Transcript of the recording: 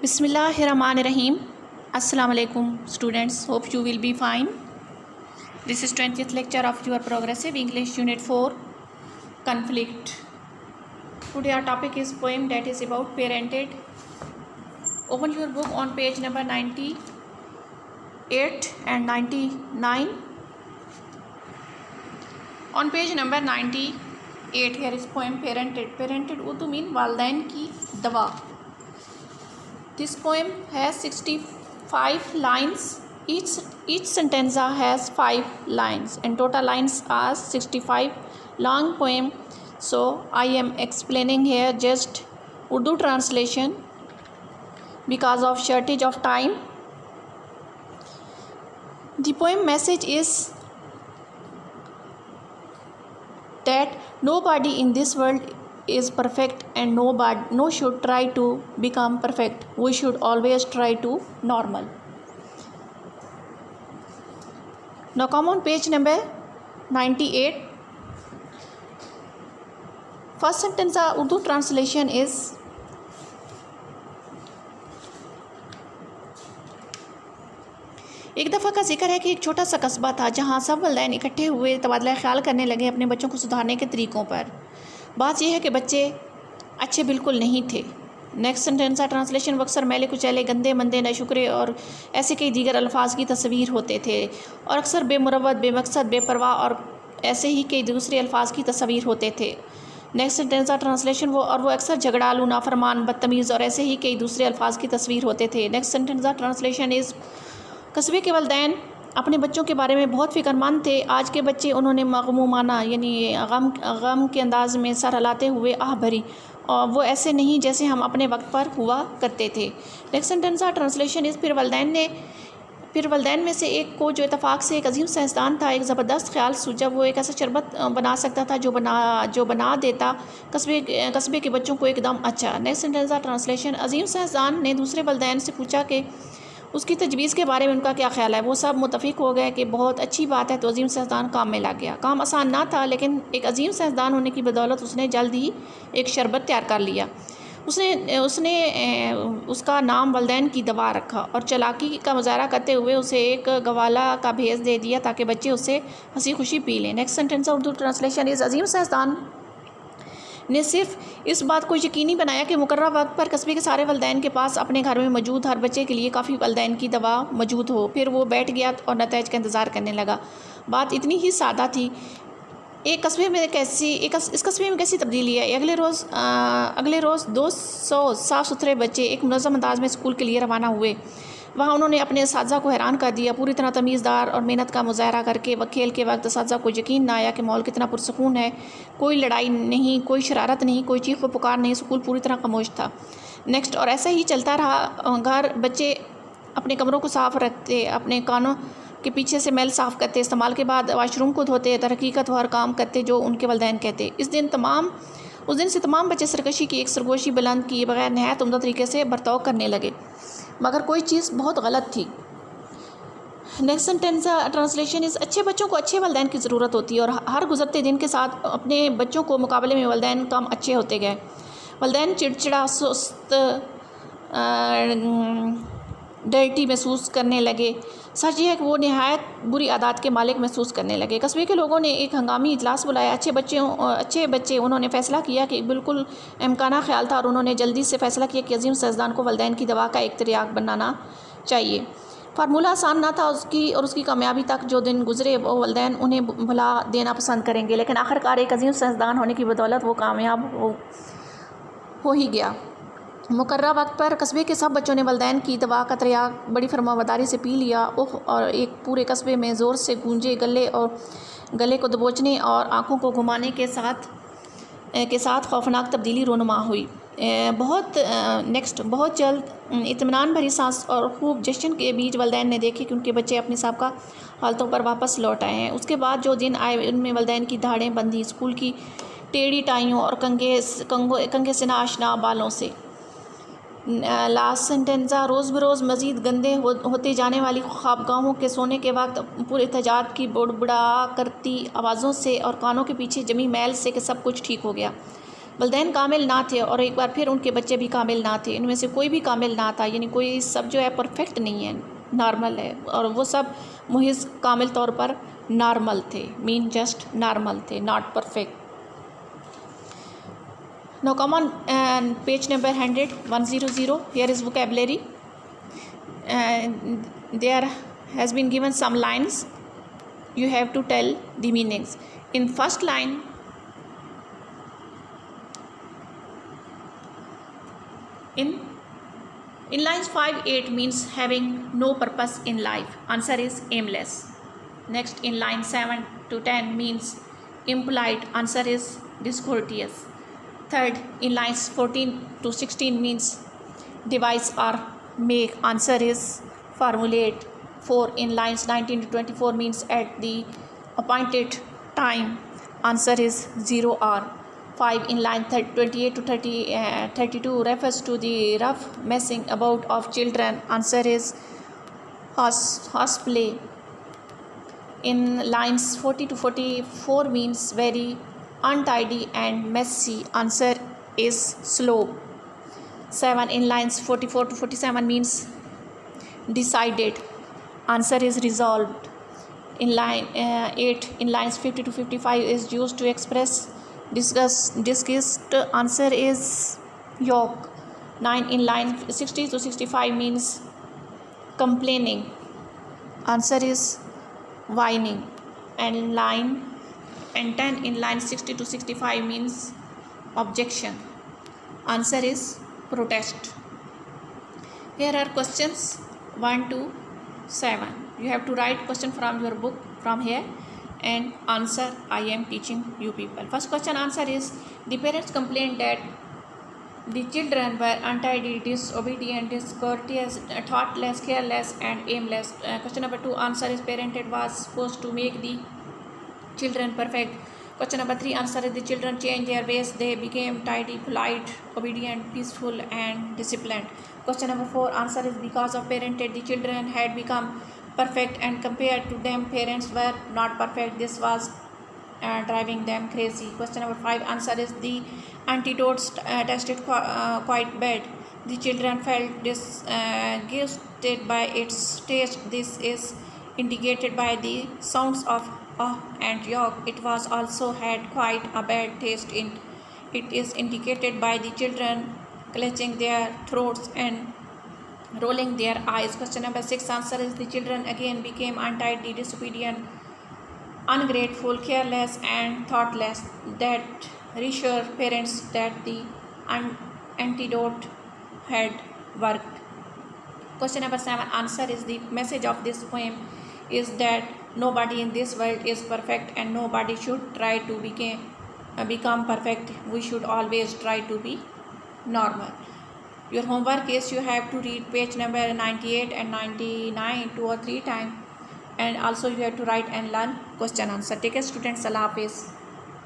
Bismillahirrahmanirrahim. Assalamu alaikum students. Hope you will be fine. This is 20th lecture of your progressive English Unit 4 conflict. Today our topic is poem that is about parented. Open your book on page number 98 and 99. On page number 98 here is poem parented. Parented Urdu mean والدین کی دوا. This poem has 65 lines. Each stanza has 5 lines and total lines are 65. Long poem, so I am explaining here just Urdu translation because of shortage of time. The poem message is that nobody in this world is perfect and no should try to become perfect. We should always try to normal. Now come on page number 98. First sentence Urdu translation is ایک دفعہ کا ذکر ہے کہ ایک چھوٹا سا قصبہ تھا جہاں سب والدین اکٹھے ہوئے تبادلہ خیال کرنے لگے اپنے بچوں کو سدھارنے کے طریقوں پر. بات یہ ہے کہ بچے اچھے بالکل نہیں تھے. نیکسٹ سینٹینس ٹرانسلیشن وہ اکثر میلے کچیلے گندے مندے ناشکرے اور ایسے کئی دیگر الفاظ کی تصویر ہوتے تھے اور اکثر بے مروت بے مقصد بے پرواہ اور ایسے ہی کئی دوسرے الفاظ کی تصویر ہوتے تھے. نیکسٹ سینٹینس ٹرانسلیشن وہ اکثر جھگڑالو نافرمان بدتمیز اور ایسے ہی کئی دوسرے الفاظ کی تصویر ہوتے تھے. نیکسٹ سینٹینس ٹرانسلیشن از قصبے کے والدین اپنے بچوں کے بارے میں بہت فکر مند تھے. آج کے بچے انہوں نے مغمومانہ یعنی غم کے انداز میں سر ہلاتے ہوئے آہ بھری اور وہ ایسے نہیں جیسے ہم اپنے وقت پر ہوا کرتے تھے. نیکسٹ سینٹینس ٹرانسلیشن از پھر والدین میں سے ایک کو جو اتفاق سے ایک عظیم سائنسدان تھا ایک زبردست خیال سوچا. وہ ایک ایسا شربت بنا سکتا تھا جو بنا دیتا قصبے کے بچوں کو ایک دم اچھا. نیکسٹ سینٹینس ٹرانسلیشن عظیم سائنسدان نے دوسرے والدین سے پوچھا کہ اس کی تجویز کے بارے میں ان کا کیا خیال ہے. وہ سب متفق ہو گئے کہ بہت اچھی بات ہے. تو عظیم سائنسدان کام میں لگ گیا. کام آسان نہ تھا لیکن ایک عظیم سائنسدان ہونے کی بدولت اس نے جلد ہی ایک شربت تیار کر لیا. اس نے اس کا نام والدین کی دوا رکھا اور چالاکی کا مظاہرہ کرتے ہوئے اسے ایک گوالہ کا بھیس دے دیا تاکہ بچے اسے ہنسی خوشی پی لیں. Next sentence Urdu translation is عظیم سائنسدان نے صرف اس بات کو یقینی بنایا کہ مقررہ وقت پر قصبے کے سارے والدین کے پاس اپنے گھر میں موجود ہر بچے کے لیے کافی والدین کی دوا موجود ہو. پھر وہ بیٹھ گیا اور نتائج کا انتظار کرنے لگا. بات اتنی ہی سادہ تھی. اس قصبے میں کیسی تبدیلی ہے. اگلے روز 200 صاف ستھرے بچے ایک منظم انداز میں اسکول کے لیے روانہ ہوئے. وہاں انہوں نے اپنے اساتذہ کو حیران کر دیا. پوری طرح تمیزدار اور محنت کا مظاہرہ کر کے کھیل کے وقت اساتذہ کو یقین نہ آیا کہ ماحول کتنا پرسکون ہے. کوئی لڑائی نہیں, کوئی شرارت نہیں, کوئی چیخ و پکار نہیں. اسکول پوری طرح خاموش تھا. نیکسٹ اور ایسا ہی چلتا رہا. بچے اپنے کمروں کو صاف رکھتے, اپنے کانوں کے پیچھے سے میل صاف کرتے, استعمال کے بعد واش روم کو دھوتے, درحقیقت وہ ہر کام کرتے جو ان کے والدین کہتے. اس دن سے تمام بچے سرکشی کی ایک سرگوشی بلند کیے بغیر نہایت عمدہ طریقے سے برتاؤ کرنے لگے, مگر کوئی چیز بہت غلط تھی. نیکسٹ سینٹینس ٹرانسلیشن از اچھے بچوں کو اچھے والدین کی ضرورت ہوتی ہے اور ہر گزرتے دن کے ساتھ اپنے بچوں کو مقابلے میں والدین کم اچھے ہوتے گئے. والدین چڑچڑا سست ڈرٹی محسوس کرنے لگے. سچ یہ ہے کہ وہ نہایت بری عادات کے مالک محسوس کرنے لگے. قصبے کے لوگوں نے ایک ہنگامی اجلاس بلایا. اچھے بچے انہوں نے فیصلہ کیا کہ بالکل امکانہ خیال تھا اور انہوں نے جلدی سے فیصلہ کیا کہ عظیم سائنسدان کو والدین کی دوا کا ایک تریاق بنانا چاہیے. فارمولہ آسان نہ تھا. اس کی کامیابی تک جو دن گزرے وہ والدین انہیں بھلا دینا پسند کریں گے, لیکن آخرکار ایک عظیم سائنسدان ہونے کی بدولت وہ کامیاب ہو ہی گیا. مقررہ وقت پر قصبے کے سب بچوں نے والدین کی دوا کا تریاق بڑی فرمانبرداری سے پی لیا. اور ایک پورے قصبے میں زور سے گونجے گلے کو دبوچنے اور آنکھوں کو گھمانے کے ساتھ خوفناک تبدیلی رونما ہوئی. بہت جلد اطمینان بھری سانس اور خوب جشن کے بیچ والدین نے دیکھے کہ ان کے بچے اپنی سابقہ حالتوں پر واپس لوٹ آئے ہیں. اس کے بعد جو دن آئے ان میں والدین کی دھاڑیں بندھی, اسکول کی ٹیڑھی ٹائیوں اور کنگھے سے ناشنا بالوں سے. لاسٹ سینٹینزا روز بروز مزید گندے ہوتے جانے والی خوابگاہوں کے سونے کے وقت پر احتجاج کی بڑبڑا کرتی آوازوں سے اور کانوں کے پیچھے جمی میل سے کہ سب کچھ ٹھیک ہو گیا. والدین کامل نہ تھے اور ایک بار پھر ان کے بچے بھی کامل نہ تھے، ان میں سے کوئی بھی کامل نہ تھا، یعنی کوئی سب جو ہے پرفیکٹ نہیں ہے، نارمل ہے، اور وہ سب محض کامل طور پر نارمل تھے، مین جسٹ نارمل تھے، not perfect. Now come on page number 100. Here is vocabulary. There has been given some lines. You have to tell the meanings. In first line, in lines 5-8 means having no purpose in life. Answer is aimless. Next, in line 7-10 means impolite. Answer is discourteous. Third, in lines 14-16 means devise or make. Answer is formulate. 4, in lines 19-24 means at the appointed time. Answer is 0 or. 5, in line 28-32 refers to the rough messing about of children. Answer is horseplay. In lines 40-44 means very untidy and messy. Answer is slow. 7, in lines 44-47 means decided. Answer is resolved. In line 8, in lines 50-55 is used to express disgust. Answer is yoke. 9, in line 60-65 means complaining. Answer is whining. And 10, in line 60-65 means objection. Answer is protest. Here are questions 1-7. You have to write question from your book from here and answer. I am teaching you people. First question answer is, the parents complained that the children were untidy, disobedient, discourteous, thoughtless, careless and aimless. Question number 2 answer is, parented was supposed to make the children perfect. Question number 3 answer is, the children changed their ways. They became tidy, polite, obedient, peaceful and disciplined. Question number 4 answer is, because of parented, the children had become perfect, and compared to them, parents were not perfect. This was driving them crazy. Question number 5 answer is, the antidotes tasted quite bad. The children felt disgusted by its taste. This is indicated by the sounds of and yolk. It was also had quite a bad taste. It is indicated by the children clutching their throats and rolling their eyes. Question number 6 answer is, the children again became untidy, disobedient, ungrateful, careless and thoughtless. That reassure parents that the antidote had worked. Question number 7 answer is, the message of this poem is that nobody in this world is perfect and nobody should try to become perfect. We should always try to be normal. Your homework is, you have to read page number 98 and 99 2 or 3 times, and also you have to write and learn question answer. Take care students. Allah Hafiz.